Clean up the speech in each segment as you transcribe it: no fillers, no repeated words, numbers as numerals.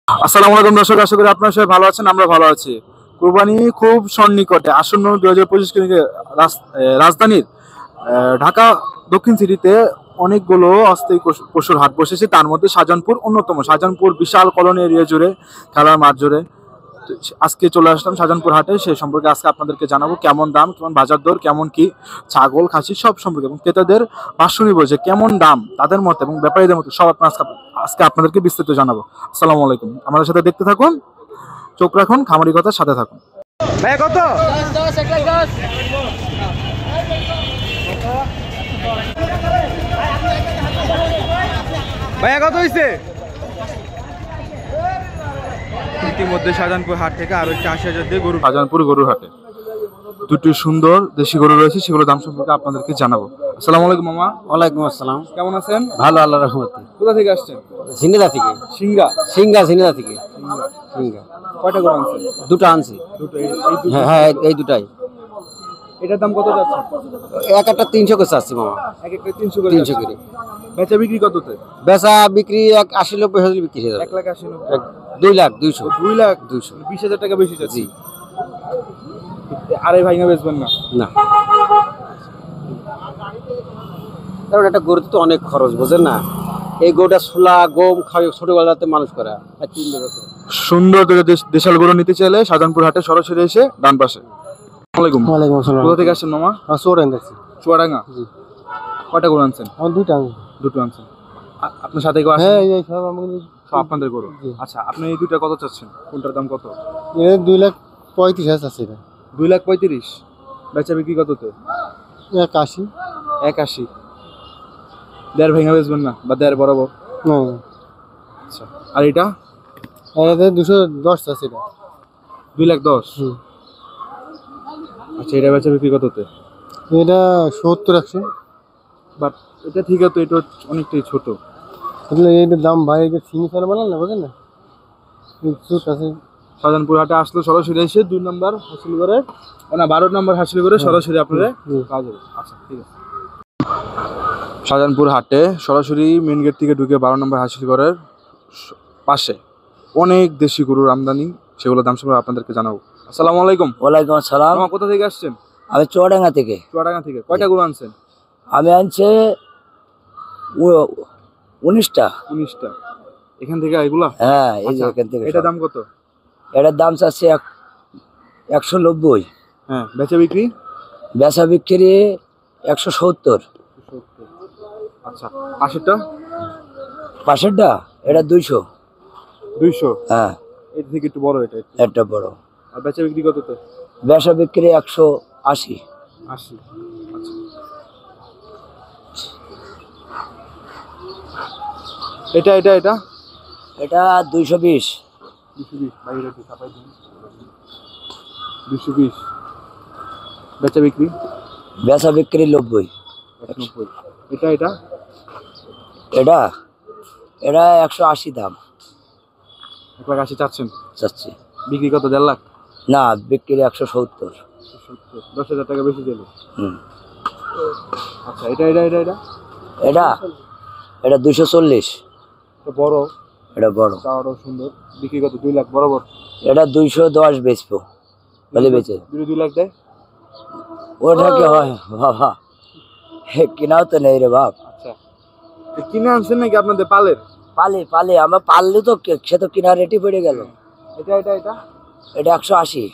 আসসালামু আলাইকুম দর্শক, আশা করি আপনারা সবাই ভালো আছেন। আমরা ভালো আছি। কুরবানি খুব সন্নিকটে আসন্ন 2025 রাজধানীর ঢাকা দক্ষিণ সিটিতে অনেকগুলো অস্থায়ী পশুর হাট বসেছে। তার মধ্যে শাহজাহানপুর অন্যতম। শাহজাহানপুর বিশাল কলোনি এরিয়া জুড়ে, খেলার মাঠ জুড়ে। তো আজকে চলে আসলাম শাহজাহানপুর হাটে। সেই সম্পর্কে আজকে আপনাদেরকে জানাবো কেমন দাম, কেমন বাজার দর, কেমন কি ছাগল খাসি সব সম্পর্কে, এবং ক্রেতাদের ভাষ্য নিব যে কেমন দাম তাদের মত এবং ব্যাপারীদের মতো সব আজকে আপনাদেরকে বিস্তারিত জানাবো। আসসালামু আলাইকুম, আমাদের সাথে দেখতে থাকুন, চোখ রাখুন, খামারি কথার সাথে থাকুন। ভাই কত? ভাইয়া কত হয়েছে? ইতিমধ্যে শাহজাহানপুর হাট থেকে আরো একটি 80,000 দিয়ে গরু, শাহজাহানপুর গরুর হাটে দুটি সুন্দর দেশি গরু রয়েছে, সেগুলোর দাম সম্পর্কে আপনাদেরকে জানাবো। আসসালামু আলাইকুম মামা। ওয়ালাইকুম আসসালাম। কেমন আছেন? ভালো, আল্লাহর রহমতে। কোথা থেকে আসছেন? ঝিনেদা থেকে। ঝিনেদা থেকে। কয়টা গরু আনছেন? দুটো আনছি। দুটো? হ্যাঁ, এই দুটাই। এটার দাম কত যাচ্ছে? এক একটা 300 করে চাচ্ছি মামা। এক একটা 300 করে। 300 করে। বেচা বিক্রি কততে? বেচা বিক্রি 80-90 হাজার বিক্রি হয়ে যাবে। 1,80,000। 2 লাখ 200। 2,200,000। 20,000 টাকা বেশি যাচ্ছে। জি। আরে ভাইঙ্গা বেচবেন না? না, কারণ একটা গরুতে তো অনেক খরচ, বোঝেন না? এই গরুটা ছোলা গম খাওয়া ছোটবেলাতে মানুষ করা। 3 বছর। সুন্দর দেশাল গরু নিতে চাইলে শাহজাহানপুর হাটে সরাসরি এসে ডান পাশে। ওয়ালাইকুম আসসালাম। কোথা থেকে আসছেন মামা? চুয়াডাঙ্গা। জি। কয়টা গরু আনছেন? আমার দুটো আনছেন। আপনার সাথে কেউ আছে? হ্যাঁ, এই সব আমাদের সব আপনাদের গরু। আচ্ছা, আপনি এই দুইটা কত চাচ্ছেন? কোনটার দাম কত? 2,35,000 আছে। 2,35,000। বেচা বিক্রি কততে? 81। 81। দেড় ভেঙে বেচবেন না, বা দেড় বরাবর? না। আচ্ছা, আর এটা? 210 আছে। 2,10,000। আচ্ছা, এটা বেচা বিক্রি কততে? এটা 70-100। বাট এটা ঠিক আছে, এটা অনেকটাই ছোট। এইটার দাম ভাই, এটা চিনি ফেলে বানান না, বুঝেন না? শাহজাহানপুর হাটে আসলে সরাসরি এসে 2 নম্বর হাসিলগড়ের, না 12 নম্বর হাসিলগড়ে সরাসরি আপনারা কাজ হবে। আচ্ছা, ঠিক আছে। শাহজাহানপুর হাটে সরাসরি মেন গেট থেকে ঢুকে 12 নম্বর হাসিলগড়ের পাশে অনেক দেশি গরুর আমদানি, সেগুলো দাম সম্পর্কে আপনাদেরকে জানাবো। আসসালামু আলাইকুম। ওয়ালাইকুম আসসালাম। কোথা থেকে আসছেন? আমি চুয়াডাঙ্গা থেকে। কয়টা গরু আনছেন? আমি আনছি 19টা। এখান থেকে এগুলা? হ্যাঁ, এই যে এখান থেকে। এটা দাম কত? এটার দাম চাচ্ছে 190। হ্যাঁ, বেচা বিক্রি? বেচা বিক্রি 170। আচ্ছা, পাশেরটা? পাশেরটা এটা 200। হ্যাঁ, এর থেকে একটু বড়। এটা বড়। আর বেচা বিক্রি কততে? বেচা বিক্রি 180। আচ্ছা, এটা 220। 220। বেচা বিক্রি? বেচা বিক্রি 90। এটা এটা 180 দাম। 1,80,000 চাচ্ছেন? চাচ্ছি। বিক্রি কত? 1.5 লাখ? না, বিক্রি 170। 10,000 টাকা বেশি দিল। আচ্ছা, এটা 240। বড়? এটা বড়। চাওয়ারও সুন্দর। বিক্রি কত? 2 লাখ বরাবর? এটা 210 বেচবো। বলে বেচে 2 লাখ দেয়? ওটা কি হয় বাবা? কিনাও তো নেই রে বাপ। আচ্ছা, কিনে আনছেন নাকি আপনাদের পালের? পালে আমরা পাললে তো সে তো কিনা রেটই পড়ে গেল। এটা 180।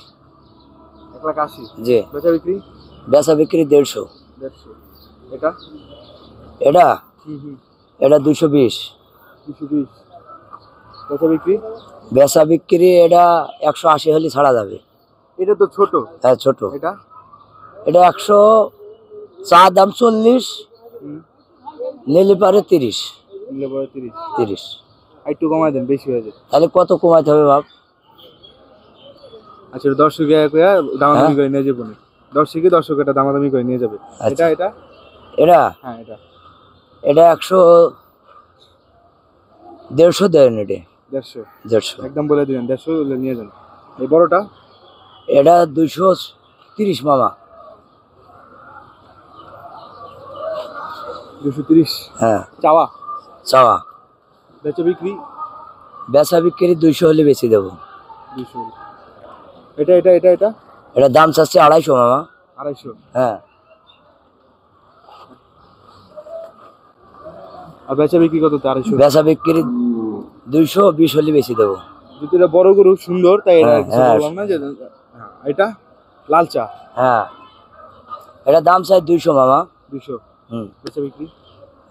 1,80,000। জি। বেচা বিক্রি 150। এটা 220। বেচা বিক্রি এটা 180 হলে ছাড়া যাবে। এটা তো ছোট। হ্যাঁ, ছোট। এটা 100 চা দাম 40, নিলে পারে 30। একটু কমাই দেন, বেশি হয়ে যায়। তাহলে কত কমাইতে হবে বাপ? আচ্ছা, 10 দামাদামি করে নিয়ে যাবো। 10 এটা দামাদামি করে নিয়ে যাবে। এটা হ্যাঁ, এটা 150 দেন। এটা 150 একদম বলে দিবেন। 150 নিয়ে যান। এই বড়টা? এটা 230 মামা। 230? হ্যাঁ। চাওয়া? চাওয়া। বেচা বিক্রি? বেচা বিক্রি 200 হলে বেশি দেবো। 200। এটা এটা এটা এটা এটা দাম চাচ্ছে 250 মামা। 250। হ্যাঁ। আর বেচা বিক্রি কত? 250। বেচা বিক্রি 220 হলে বেশি দেবো। যদি এটা বড় গরু সুন্দর তাই এটা হ্যাঁ, কিছু হ্যাঁ। বললাম না যে এটা লাল চা। হ্যাঁ, এটা দাম চাই 200 মামা। 200। বেচা বিক্রি?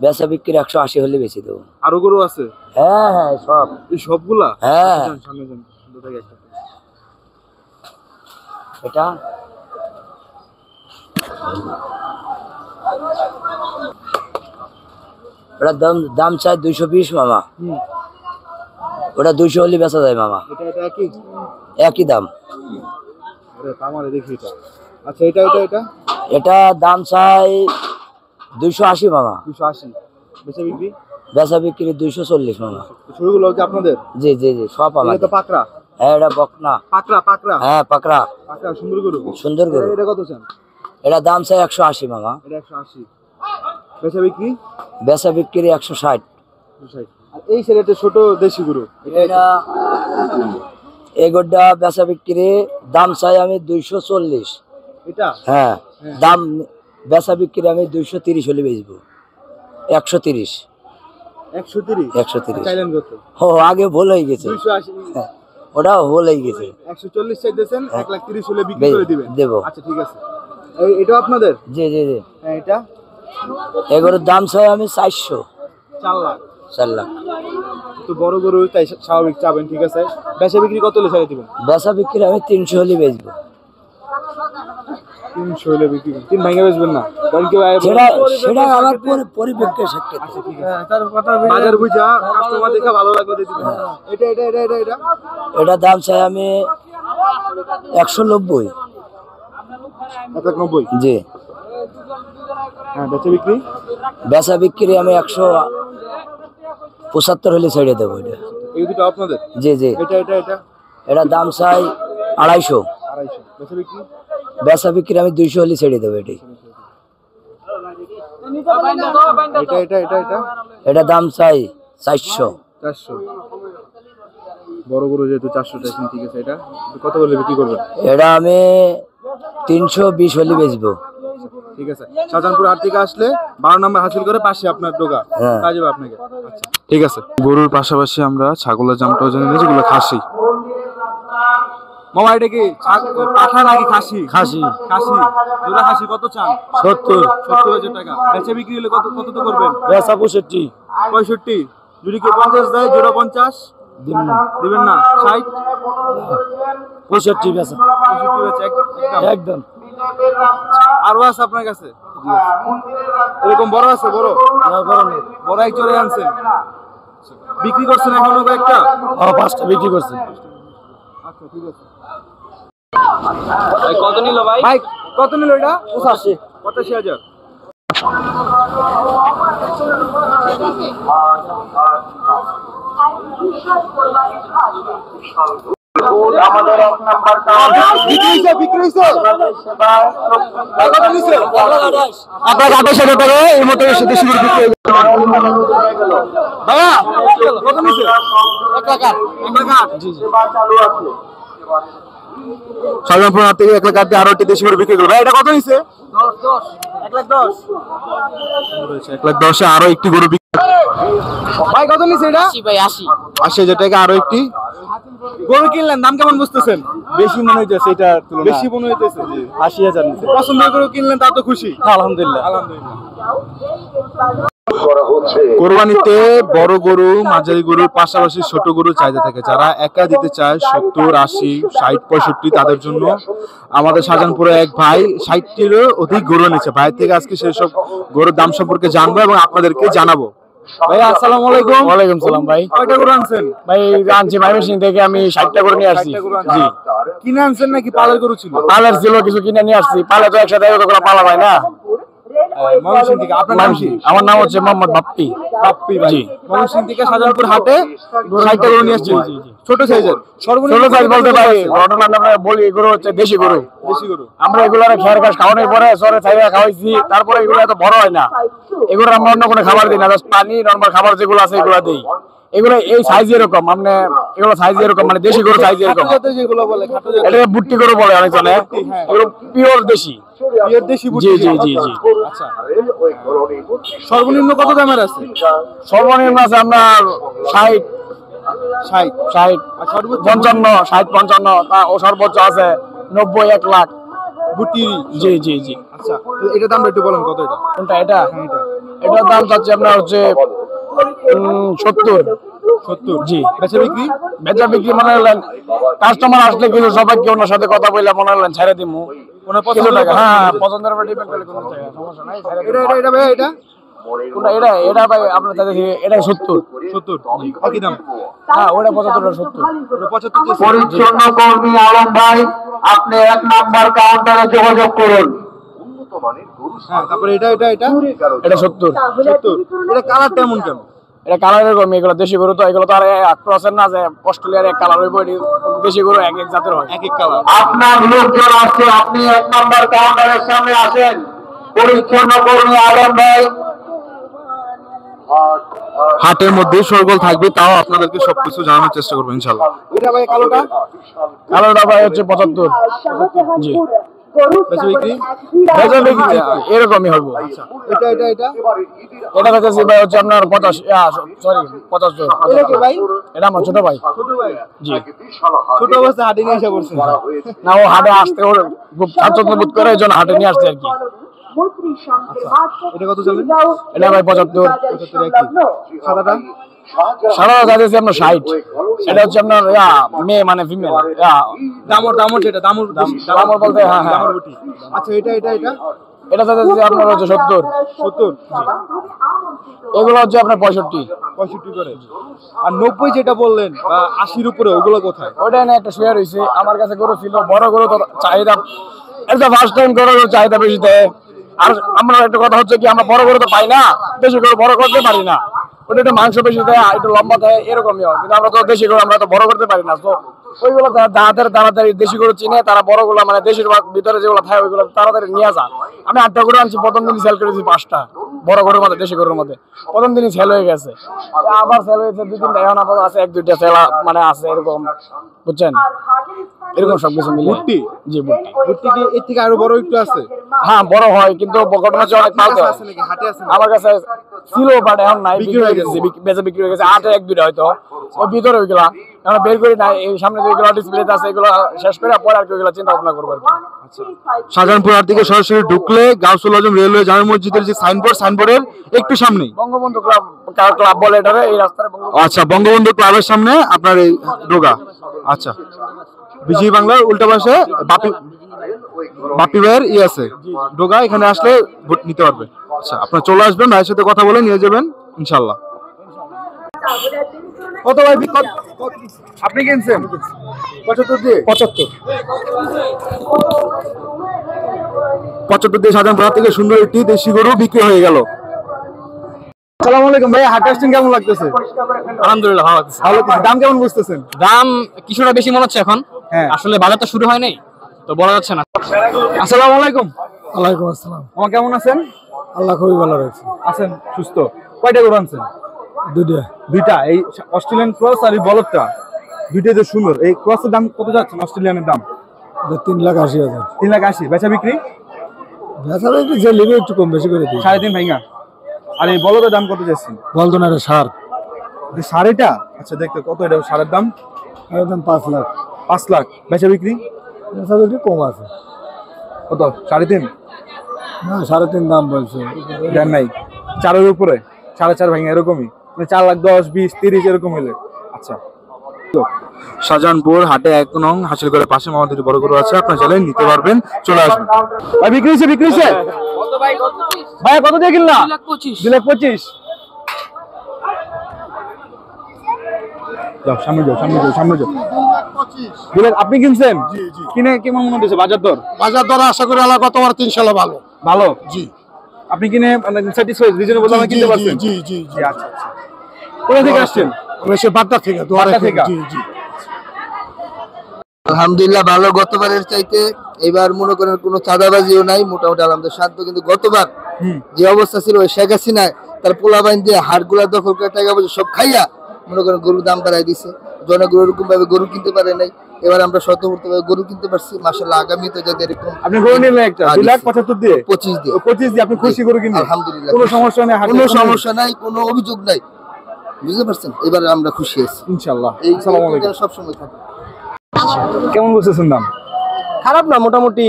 বেচা বিক্রি 180 হলে বেশি দেবো। আরো গরু আছে? হ্যাঁ হ্যাঁ, সব। এই সবগুলা? হ্যাঁ। সামনে যান, সুন্দর থাকে একটা। এটা ওটা দাম চাই 220 মামা। ওটা 200 হলে বেচা যায় মামা। এটা এটা কি একই দাম। আরে আমারে দেখি এটা। আচ্ছা এটা এটা এটা এটা দাম চাই 280 মামা। 280। বেচা বিক্রি? বেচা বিক্রি 240 মামা। ছবিগুলো কি আপনাদের? জি জি জি, সব এটা আমাদের। তো পাকড়া। হ্যাঁ, এটা বকনা। পাকড়া পাকড়া? হ্যাঁ, পাকড়া। পাকড়া সুন্দর গরু। সুন্দর গরু। এটা কত চান? এটা দাম চাই 180 মামা। এটা 180। বেচা বিক্রি? বেচা বিক্রি 160। 260। আর এই সেটা ছোট দেশি গরু। এটা এগোটা বেচা বিক্রি দাম চাই আমি 240। এটা? হ্যাঁ, দাম বেচা বিক্রি আমি 230 হলে বেচবো। 130। 130? 130। চাইলেন কত? ও, আগে ভুল হয়ে গেছে। 280। হ্যাঁ, ওটা ভুল হয়ে গেছে। 140 চাইতেছেন, 130 হলে বিক্রি করে দিবেন। দেবো। আচ্ছা ঠিক আছে। এটা আপনাদের? জি জি জি। হ্যাঁ এটা এগুলোর দাম চাই আমি 400। 4 লাখ। 4 লাখ। তো বড় গরু তাই স্বাভাবিক চাবেন, ঠিক আছে। বেচা বিক্রি কত হলে ছেড়ে দিবেন? বেচা বিক্রি আমি 300 হলে বেচবো। 300 হলে বিক্রি করবেন? 3 ভাঙে বেচবেন না? কারণ কি সেটা আমার পরিপেক্ষের সাক্ষাৎ। আচ্ছা ঠিক আছে। বাজার বুঝা কাস্টমার দেখে ভালো লাগলে দিয়ে দিবেন। এটা এটা এটা এটা এটা এটা দাম চাই আমি 190। 190? জি। হ্যাঁ বেচা বিক্রি? বেচা বিক্রি আমি 175 হলে ছেড়ে দেবো। এটা এই দুটো আপনাদের? জি জি। এটা এটা এটা এটা দাম চাই 250। 250। বেচা বিক্রি? বেচা বিক্রি আমি 200 হলে ছেড়ে দেবো। এটি এটা এটা এটা এটা এটা দাম চাই 400। 400। বড় গরু যেহেতু 400 টাকা, ঠিক আছে। এটা কত বলে বিক্রি করবেন? এটা আমি 320 হলে বেচবো। ঠিক আছে। শাহজাহানপুর হাট থেকে আসলে 12 নম্বর হাসিল করে পাশে আপনার দোকান, হ্যাঁ। পাওয়া যাবে আপনাকে। আচ্ছা ঠিক আছে। গরুর পাশাপাশি আমরা ছাগলের জামটাও জেনে নিয়েছি, যেগুলো খাসি। মামা এটা কি পাঠা নাকি খাসি? খাসি। খাসি। দুটা খাসি কত চান? 70,000 টাকা। বেচা বিক্রি হলে কত কত তো করবেন? বেচা 65। 65। যদি কেউ 50 দেয়, জোড়া 50 দিবেন না? 60? 65 বেচা। 65 বেচা একদম। আরো আছে আপনার কাছে? এরকম বড় আছে? বড় বড় এক জোড়া আনছেন, বিক্রি করছেন এখনো কয়েকটা? 5টা বিক্রি করছে। আচ্ছা ঠিক আছে। কত নিল ভাই? ভাই কত নিল এটা? 85। 85,000। আমাদের 1 নাম্বার বিক্রি হইছে? কত নিছে? আপনার 28,000 টাকা এর মতো দেশি গরু বিক্রি হয়ে গেল। ভাইয়া কত নিছে? 1 টাকা। 1 টাকা? চালু আছে। শাহজাহানপুর হাট থেকে 1 লাখ দিয়ে আরো একটি দেশি গরু বিক্রি করবে। ভাই এটা কত নিছে? 1,10,000। 1,10,000 আরো একটি গরু বিক্রি। ভাই কত নিছে এটা? 80,000 টাকা আরো একটি গরু কিনলেন। দাম কেমন বুঝতেছেন? বেশি মনে হইতেছে এটা বেশি মনে হইতেছে। 80,000 নিচে। পছন্দের গরু কিনলেন, তা তো খুশি। আলহামদুলিল্লাহ। আলহামদুলিল্লাহ। করা হচ্ছে কোরবানিতে বড় গরু, মাঝারি গরুর পাশাপাশি ছোট গরু চাহিদা থাকে। যারা একা দিতে চায় 70, 80, 60, 65, তাদের জন্য আমাদের শাহজাহানপুরে এক ভাই 60টিরও অধিক গরু এনেছে। ভাই থেকে আজকে সেসব গরুর দাম সম্পর্কে জানবো এবং আপনাদেরকে জানাবো। ভাই আসসালামু আলাইকুম। ওয়ালাইকুম সালাম ভাই। কয়টা গরু আনছেন? ভাই আনছি ময়মনসিং থেকে, আমি 60টা করে নিয়ে আসছি। 60টা গরু আনছেন? কিনে আনছেন নাকি পালের গরু ছিল? পালার ছিল, কিছু কিনে নিয়ে আসছি। পালা তো একসাথে কতগুলো পালা হয় না। ময়মনসিং থেকে। আপনার নাম কি? আমার নাম হচ্ছে মোহাম্মদ বাপ্পি। বাপ্পি ভাই। জি। ময়মনসিং থেকে শাহজাহানপুর হাটে 60টা গরু নিয়ে আসছেন। ছোট সাইজের, সর্বনিম্ন ছোট সাইজ বলতে ভাই আছে? ঘটনা আমরা বলি, এগুলো হচ্ছে দেশি গরু। দেশি গরু। আমরা এগুলার খেয়ার ঘাস খাওয়ানোর পরে সরে ছাইরা খাওয়াইছি, তারপরে এগুলো এত বড় হয় না। এগুলো আমরা অন্য কোনো খাবার দিই না, জাস্ট পানি নরমাল খাবার যেগুলো আছে এগুলো দিই। এগুলো এই সাইজ এরকম মানে এগুলো সাইজ এরকম মানে দেশি গরু সাইজ এরকম যেগুলো বলে এটা বুট্টি গরু বলে অনেকজনে এগুলো পিওর দেশি পিওর দেশি জি জি জি জি আচ্ছা সর্বনিম্ন কত দামের আছে? সর্বনিম্ন আছে আপনার 60 60 60 আর সর্বোচ্চ 55 60 55 ও সর্বোচ্চ আছে 90 1 লাখ বুটি। জি জি জি আচ্ছা তো এটা দামটা একটু বলেন কত এটা? কোনটা এটা এটা এটার দাম চাচ্ছি আপনার হচ্ছে 70 70 জি বেচা বিক্রি বেচা বিক্রি মনে হলেন কাস্টমার আসলে কিছু সবাইকে ওনার সাথে কথা বললে মনে হলেন ছেড়ে দিমু ওনার কিছু পছন্দ টাকা হ্যাঁ পছন্দের উপর ডিপেন্ড করে কোনো টাকা সমস্যা নাই ছেড়ে এটা দিমু। এটা এটা ভাই এটা কোনটা এটা এটা ভাই আপনার কাছে এটা 70 70 একই দাম। হ্যাঁ ওটা 75 আর 70 ওটা 75 চেয়েছে। পরিচ্ছন্ন কর্মী আলম ভাই, আপনি 1 নাম্বার কাউন্টারে যোগাযোগ করুন। হ্যাঁ তারপরে এটা এটা এটা এটা 70 70 এটা কালারটা এমন কেন? এটা কালার এরকম এগুলো দেশি গরু তো এগুলো তো আর ক্রসের না যে অস্ট্রেলিয়ার এক কালার হইব দেশি গরু এক এক জাতের হয় এক এক কালার। আপনার লোকজন আসছে, আপনি 1 নাম্বার কাউন্টারের সামনে আসেন। পরিচ্ছন্ন কর্মী আলম ভাই, হাটের মধ্যে সরগোল থাকবে, তাও আপনাদেরকে সবকিছু জানানোর চেষ্টা করবো ইনশাআল্লাহ। এটা ভাই কালোটা কালোটা ভাই হচ্ছে 75 জি বেচা বিক্রি বেচা বিক্রি এরকমই হইব এটা এটা এটা এটা কাছে ভাই হচ্ছে আপনার 50 সরি 75 এটা কি ভাই? এটা আমার ছোট ভাই ছোট ভাই জি ছোট অবস্থা হাটে নিয়ে এসে পড়ছে। না ও হাটে আসতে ওর খুব স্বাচ্ছন্দ্য বোধ করে এই জন্য হাটে নিয়ে আসছে আর কি এটা কত চলে? এটা ভাই 75 সাদাটা সারা যাচ্ছে আপনার 60 এটা হচ্ছে আপনার মেয়ে মানে ফিমেল দামর দামর যেটা দামর দামর বলতে হ্যাঁ হ্যাঁ দামর বুটি। আচ্ছা এটা এটা এটা এটা যাচ্ছে আপনার হচ্ছে 70 70 এগুলো হচ্ছে আপনার 65 65 করে। আর 90 যেটা বললেন বা 80 উপরে ওগুলো কোথায়? ওটা না একটা শেয়ার হইছে আমার কাছে গরু ছিল বড় গরু তো চাহিদা এটা ফার্স্ট টাইম গরুর চাহিদা বেশি দেয় আর আমরা একটা কথা হচ্ছে কি আমরা বড় গরু তো পাই না বেশি গরু বড় করতে পারি না ওটা একটু মাংস বেশি দেয় একটু লম্বা দেয় এরকমই হয় কিন্তু আমরা তো দেশি গরু আমরা তো বড় করতে পারি না তো ওইগুলো যাদের তাড়াতাড়ি দেশি গরু চিনে তারা বড়গুলো মানে দেশের ভিতরে যেগুলো থাকে ওইগুলো তাড়াতাড়ি নিয়ে যা আমি 8টা গরু আনছি প্রথম দিনই সেল করেছি 5টা বড় গরুর মধ্যে দেশি গরুর মধ্যে প্রথম দিনই সেল হয়ে গেছে আবার সেল হয়েছে 2-3টা এখন আবার আছে 1-2টা সেল মানে আছে এরকম বুঝছেন এরকম সবকিছু মিলে বুটি জি বুটি বুটি কি এর থেকে আরো বড় একটু আছে? হ্যাঁ বড় হয় কিন্তু ঘটনা হচ্ছে অনেক মাল আছে নাকি হাটে আছে? আমার কাছে ছিল বাট এখন নাই বিক্রি হয়ে গেছে। বেচা বিক্রি হয়ে গেছে 8-1-2টা হয়তো ওই ভিতরে ওইগুলা আমরা বের করি না এই সামনে যেগুলো ডিসপ্লেতে আছে এগুলো শেষ করে পরে আর কি ওইগুলো চিন্তা ভাবনা করবো আর কি। শাহজাহানপুর হাট থেকে সরাসরি ঢুকলে গাউসুল আজম রেলওয়ে জামে মসজিদের যে সাইনবোর্ডের একটু সামনেই বঙ্গবন্ধু ক্লাব বলে এটারে এই রাস্তায় আচ্ছা বঙ্গবন্ধু ক্লাবের সামনে আপনার এই ডোগা। আচ্ছা বিজয় বাংলার উল্টা পাশে বাপি বাপি ভাইয়ের ই আছে ডোগা, এখানে আসলে ভোট নিতে পারবে। আচ্ছা আপনার চলে আসবেন, ভাইয়ের সাথে কথা বলে নিয়ে যাবেন ইনশাল্লাহ। কত ভাই আপনি কিনছেন? 75 দিয়ে 75 দিয়ে শাহজাহানপুর হাট থেকে সুন্দর একটি দেশি গরু বিক্রি হয়ে গেল। আসসালামু আলাইকুম ভাই, হাট আসছেন কেমন লাগতেছে? আলহামদুলিল্লাহ ভালো লাগছে। ভালো লাগতেছে। দাম কেমন বুঝতেছেন? দাম কিছুটা বেশি মনে হচ্ছে এখন, হ্যাঁ। আসলে বাজার তো শুরু হয় নাই তো বলা যাচ্ছে না। আসসালামু আলাইকুম। ওয়ালাইকুম আসসালাম। আমার কেমন আছেন? আল্লাহ খুবই ভালো রাখছে। আছেন সুস্থ? কয়টা গরু আনছেন? দুইটা। এই অস্ট্রেলিয়ান ক্রস আর এই বলদটা দুইটাই তো সুন্দর। এই ক্রসের দাম কত যাচ্ছে? অস্ট্রেলিয়ানের দাম 3,80,000। 3,80,000। বেচা বিক্রি বেচা বিক্রি যে নেবে একটু কম বেশি করে দিই। 3.5 ভাঙা। আর এই বলদের দাম কত যাচ্ছে? বলতো না এটা সার, সাড়েটা। আচ্ছা দেখতে কত এটা সারের দাম? একদম 5 লাখ। 5 লাখ। বেচা বিক্রি বেচা বিক্রি কম আছে, কত? 3.5 না 3.5 দাম বলছে। দেন নাই 4-এর উপরে 4.5 ভাঙা এরকমই, মানে 4 লাখ 10, 20, 30 এরকম হইলে। আচ্ছা শাহজাহানপুর হাটে 1 নং হাসিল করে পাশে আমাদের বড় গরু আছে, আপনারা চাইলে নিতে পারবেন, চলে আসবেন। ভাই বিক্রি হয়েছে ভাই কত দিয়ে কিনলা? 2,25,000। যাও সামনে যাও। 2,25,000 আপনি কিনছেন? কিনে কেমন মনে হচ্ছে বাজার দর? বাজার দর আশা করি আল্লাহ গতবার 3 সালে ভালো। ভালো। জি আপনি কিনে স্যাটিসফাইড, রিজনেবল দামে কিনতে পারছেন? জি জি জি। আচ্ছা কোথা থেকে আসছেন? বেশি বাড্ডা থেকে বাড্ডা থেকে। জি জি। আলহামদুলিল্লাহ ভালো, গতবারের চাইতে এবার মনে করেন কোনো চাঁদাবাজিও নাই, মোটামুটি আলহামদুলিল্লাহ শান্ত। কিন্তু গতবার যে অবস্থা ছিল ওই শেখ হাসিনা তার পোলাবাইন দিয়ে হাটগুলা দখল করে টাকা পয়সা সব খাইয়া মনে করেন গরুর দাম বাড়াই দিছে, জনগণ ওরকম ভাবে গরু কিনতে পারে নাই। এবার আমরা স্বতঃস্ফূর্তভাবে গরু কিনতে পারছি, মাশাআল্লাহ। আগামীতে যাতে এরকম আপনি গরু নিলেন একটা 2,75,000 দিয়ে, 25 দিয়ে, 25 দিয়ে আপনি খুশি গরু কিনলেন? আলহামদুলিল্লাহ, কোনো সমস্যা নেই, কোনো সমস্যা নাই, কোনো অভিযোগ নাই, বুঝতে পারছেন? এবার আমরা খুশি আছি ইনশাআল্লাহ। এই আসসালামু আলাইকুম। সব সময় থাকে। কেমন বলতেছেন দাম? খারাপ না, মোটামুটি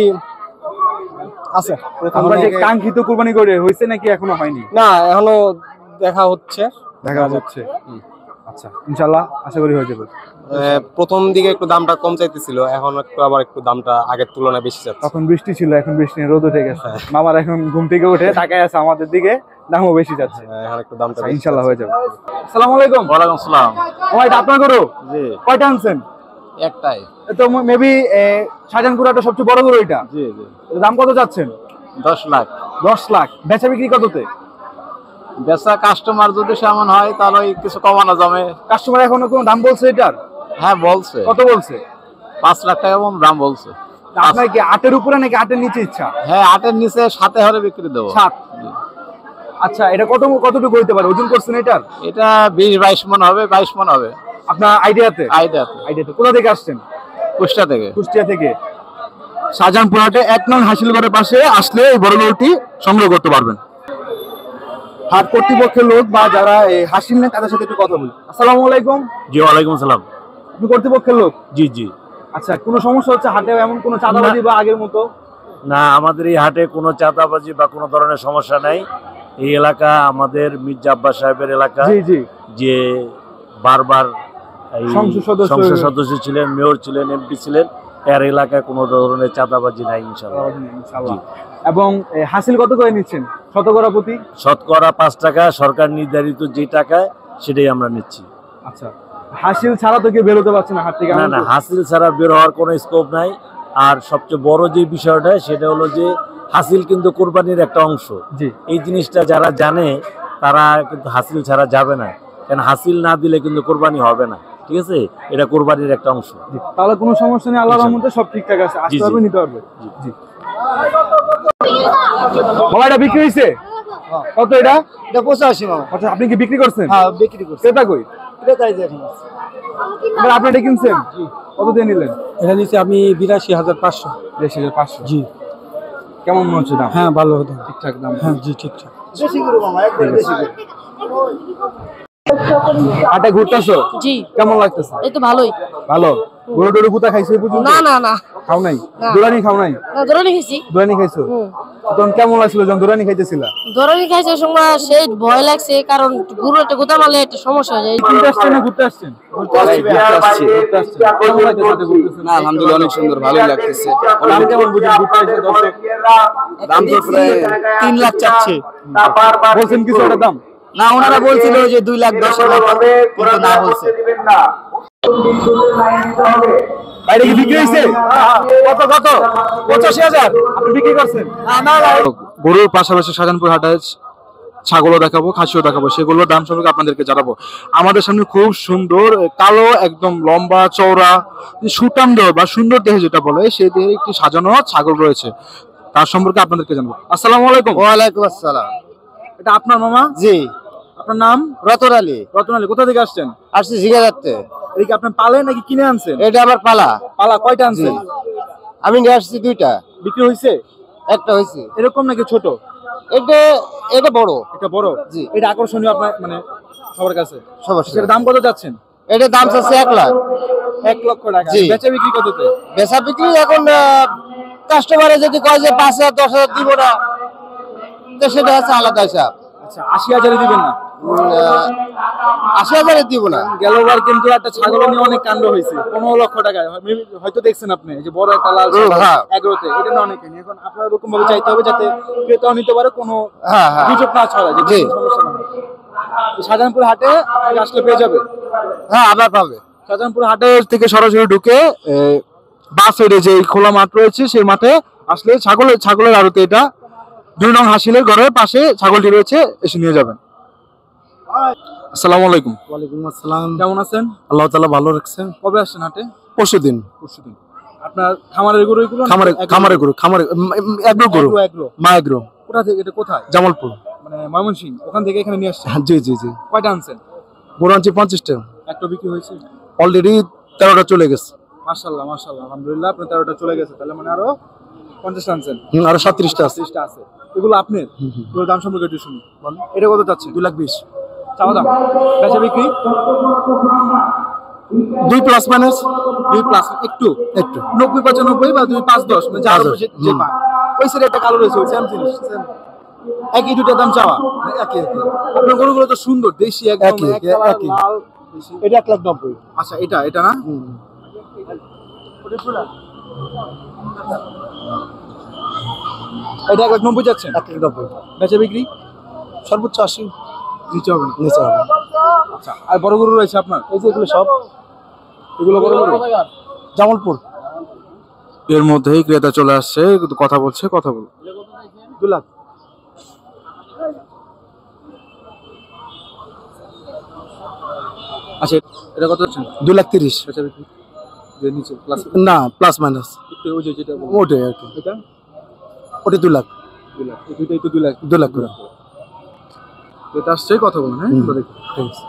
আছে। আমরা যে কাঙ্ক্ষিত কুরবানি করে হয়েছে নাকি এখনো হয়নি? না, এখনো দেখা হচ্ছে। দেখা যাচ্ছে। আচ্ছা, ইনশাআল্লাহ আশা করি হয়ে যাবে। প্রথম দিকে একটু দামটা কম চাইতেছিল, এখন একটু আবার একটু দামটা আগের তুলনায় বেশি যাচ্ছে। তখন বৃষ্টি ছিল, এখন বৃষ্টি নেই, রোদ উঠে গেছে। মামার এখন ঘুম থেকে উঠে তাকায় আছে আমাদের দিকে, দামও বেশি যাচ্ছে। এখন একটু দামটা আচ্ছা, ইনশাআল্লাহ হয়ে যাবে। আসসালামু আলাইকুম। ওয়ালাইকুম আসসালাম। আমার এটা আপনার গরু? জি, কয়টা আনছেন? একটাই। তো মেবি শাহজাহানপুরাটা সবচেয়ে বড় গরু এটা। জি জি, এর দাম কত যাচ্ছেন? 10 লাখ। 10 লাখ। বেচা বিক্রি কততে? বেচা কাস্টমার যদি সেমন হয় তাহলে কিছু কমানো যাবে। কাস্টমার এখনো কোনো দাম বলছে এটার? হ্যাঁ বলছে, কত বলছে? 5 লাখ টাকা এমন দাম বলছে। আপনার কি 8-এর উপরে নাকি 8-এর নিচে ইচ্ছা? হ্যাঁ 8-এর নিচে 7 হলে বিক্রি দেবো। 7। আচ্ছা, এটা কতটুকু হইতে পারে? ওজন করছেন এটার? এটা 20-22 মন হবে, 22 মন হবে। আপনার আইডিয়াতে? আইডিয়াতে। কোথা থেকে আসছেন? কুষ্টিয়া থেকে। কুষ্টিয়া থেকে। শাহজাহানপুর হাটে 1 নং হাসিলগড়ের পাশে আসলে এই বড় গরুটি সংগ্রহ করতে পারবেন। হাট কর্তৃপক্ষের লোক বা যারা এই হাসিল নেন তাদের সাথে একটু কথা বলি। আসসালামু আলাইকুম। জি ওয়ালাইকুম আসসালাম। আপনি কর্তৃপক্ষের লোক? জি জি। আচ্ছা, কোনো সমস্যা হচ্ছে হাটে? এমন কোনো চাঁদাবাজি বা আগের মতো? না, আমাদের এই হাটে কোনো চাঁদাবাজি বা কোনো ধরনের সমস্যা নাই। এই এলাকা আমাদের মির্জা আব্বাস সাহেবের এলাকা। জি জি। যে বারবার এই সংসদ সদস্য ছিলেন, মেয়র ছিলেন, এমপি ছিলেন, এর এলাকায় কোনো ধরনের চাঁদাবাজি নাই ইনশাআল্লাহ। ইনশাআল্লাহ। এবং হাসিল কত করে নিচ্ছেন শতকরা প্রতি? শতকরা 5 টাকা, সরকার নির্ধারিত যে টাকায় সেটাই আমরা নিচ্ছি। আচ্ছা, হাসিল ছাড়া তো কেউ বেরোতে পারছে না হাট থেকে? না না, হাসিল ছাড়া বের হওয়ার কোনো স্কোপ নাই। আর সবচেয়ে বড় যে বিষয়টা সেটা হলো যে হাসিল কিন্তু কোরবানির একটা অংশ। জি। এই জিনিসটা যারা জানে তারা কিন্তু হাসিল ছাড়া যাবে না, কারণ হাসিল না দিলে কিন্তু কোরবানি হবে না। ঠিক আছে, এটা কোরবানির একটা অংশ। তাহলে কোনো সমস্যা নেই, আল্লাহর রহমতে সব ঠিকঠাক আছে, আসতে পারবে, নিতে পারবে। জি। বাবা, এটা বিক্রি হয়েছে? কত এটা? এটা 85 মামা। আচ্ছা, আপনি কি বিক্রি করছেন? হ্যাঁ, বিক্রি করছি। ক্রেতা কই? এটাই দেখেন। এবার আপনি এটা কিনছেন? কত দিয়ে নিলেন? এটা নিচে আমি 82,500। 82,500। জি। কেমন মনে হচ্ছে দাম? হ্যাঁ, ভালো হতো। ঠিকঠাক দাম? হ্যাঁ জি, ঠিকঠাক। বেশি করে মামা, একবার বেশি করে। হাটে ঘুরতেছো? জি। কেমন লাগতেছে? এই তো ভালোই। ভালো। গরু টরু কোথা খাইছো এই পর্যন্ত? না না না, খাও নাই? না। দোরানি খাও নাই? না দরানি খাইছি। দোরানি খাইছো? তখন কেমন লাগছিল যখন দোরানি খাইতেছিলা? দরানি খাইছে সময় সেই ভয় লাগছে, কারণ গরু একটা গোদা মারলে একটা সমস্যা হয়ে যায়। ঘুরতে আসছেন না ঘুরতে আসছেন? ঘুরতে আসছি। কেমন লাগতেছে হাটে ঘুরতেছেন? না আলহামদুলিল্লাহ অনেক সুন্দর, ভালোই লাগতেছে। দাম কেমন বুঝেন ঘুরতে এসে দর্শক? দাম তো প্রায় 3 লাখ চাচ্ছে। বলছেন কিছু একটা দাম? না, ওনারা বলছিল যে 2,10,000 কিন্তু না বলছে। বাইরে কি বিক্রি হয়েছে? কত কত? 85,000 আপনি বিক্রি করছেন? গরুর পাশাপাশি শাহজাহানপুর হাটে ছাগলও দেখাবো, খাসিও দেখাবো, সেগুলোর দাম সম্পর্কে আপনাদেরকে জানাবো। আমাদের সামনে খুব সুন্দর কালো, একদম লম্বা চওড়া, সুটাম দেহ বা সুন্দর দেহে যেটা বলে সেই দেহের একটি সাজানো ছাগল রয়েছে, তার সম্পর্কে আপনাদেরকে জানাবো। আসসালামু আলাইকুম। ওয়ালাইকুম আসসালাম। এটা আপনার মামা? জি। আপনার নাম? রতন আলী। রতন আলী। কোথা থেকে আসছেন? আসছি জিগারাতে। এটা কি আপনার পালে নাকি কিনে আনছেন? এটা আমার পালা। পালা কয়টা আনছেন? আমি নিয়ে আসছি 2টা। বিক্রি হয়েছে? একটা হয়েছে। এরকম নাকি ছোট? এটা বড়। এটা বড়? জি। এটা আকর্ষণীয় আপনার মানে সবার কাছে? সবার এর দাম কত যাচ্ছেন? এটা দাম চাচ্ছে 1 লাখ। 1 লক্ষ টাকা। জি। বেচা বিক্রি কততে? বেচা বিক্রি এখন কাস্টমারে যদি কয় যে 5,000 10,000 দিব না, তো সেটা হচ্ছে আলাদা হিসাব। আচ্ছা, 80,000 দিবেন না? 80,000 দিব না। গেলবার কিন্তু একটা ছাগল নিয়ে অনেক কাণ্ড হয়েছে, 15 লক্ষ টাকা। হয়তো দেখছেন আপনি এই যে বড় একটা লাল হ্যাঁ। এগ্রোতে, এটা না অনেকে নিয়ে। এখন আপনার এরকম ভাবে চাইতে হবে যাতে ক্রেতাও নিতে পারে, কোনো হ্যাঁ হ্যাঁ গুজব না ছড়ায়, যে জি। সমস্যা না হয়। তো শাহজাহানপুর হাটে আপনি আসলে পেয়ে যাবে। হ্যাঁ, আবার পাবে। শাহজাহানপুর হাটে থেকে সরাসরি ঢুকে বাস সাইডে যে খোলা মাঠ রয়েছে সেই মাঠে আসলে ছাগলের আড়তে, এটা 2 নং হাসিলের ঘরের পাশে ছাগলটি রয়েছে, এসে নিয়ে যাবেন। আসসালামু আলাইকুম। ওয়ালাইকুম আসসালাম। কেমন আছেন? আল্লাহ তাআলা ভালো রাখছেন। কবে আসছেন হাটে? পরশুদিন। পরশুদিন। আপনার খামারের গরু এগুলো? খামারের গরু, এগ্রো গরু, মা এগ্রো। কোথা থেকে? এটা কোথায়? জামালপুর। মানে ময়মনসিংহ, ওখান থেকে এখানে নিয়ে আসছেন? জি জি জি। কয়টা আনছেন? গরু আনছি 50টা, একটা বিক্রি হয়েছে? অলরেডি 13টা চলে গেছে। মাশাআল্লাহ মাশাআল্লাহ, আলহামদুলিল্লাহ, আপনার 13টা চলে গেছে, তাহলে মানে আরো 50টা আনছেন। আরো 37টা আছে। 30টা আছে, এগুলো আপনার? এগুলোর দাম সম্পর্কে একটু শুনি। এটা কত চাচ্ছেন? 2,20,000। চাওয়া দাম, বেচা বিক্রি 2 প্লাস মাইনাস। 2 প্লাস একটু একটু 90 95 বা 2 5 10 মানে যা আরো বেশি যে পান। ওই সাইডে একটা কালো রয়েছে, ওই সেম জিনিস, সেম একই দুটো দাম চাওয়া একই। আপনার গরুগুলো তো সুন্দর, দেশি একদম এক কালার লাল দেশি। এটা 1,90,000। আচ্ছা, এটা না? এটা 1,90,000 যাচ্ছেন? 1,90,000। বেচা বিক্রি সর্বোচ্চ 80। নিচে হবে না? নিচে হবে। আচ্ছা, আর বড় গরু রয়েছে আপনার? এই যে এগুলো সব, এগুলো বড় গরু জামালপুর। এর মধ্যেই ক্রেতা চলে আসছে, কথা বলছে, কথা বল। 2 লাখ। আচ্ছা, এটা কত যাচ্ছেন? 2,30,000। বেচা বিক্রি যে নিচে প্লাস না, প্লাস মাইনাস একটু ওই যে যেটা বললাম। ওটাই আর কি। এটা ওটা 2 লাখ। 2 লাখ, এই দুইটাই তো 2 লাখ। 2 লাখ করে। এটা আসছে, কথা বলুন। হ্যাঁ, দেখি। ঠিক আছে।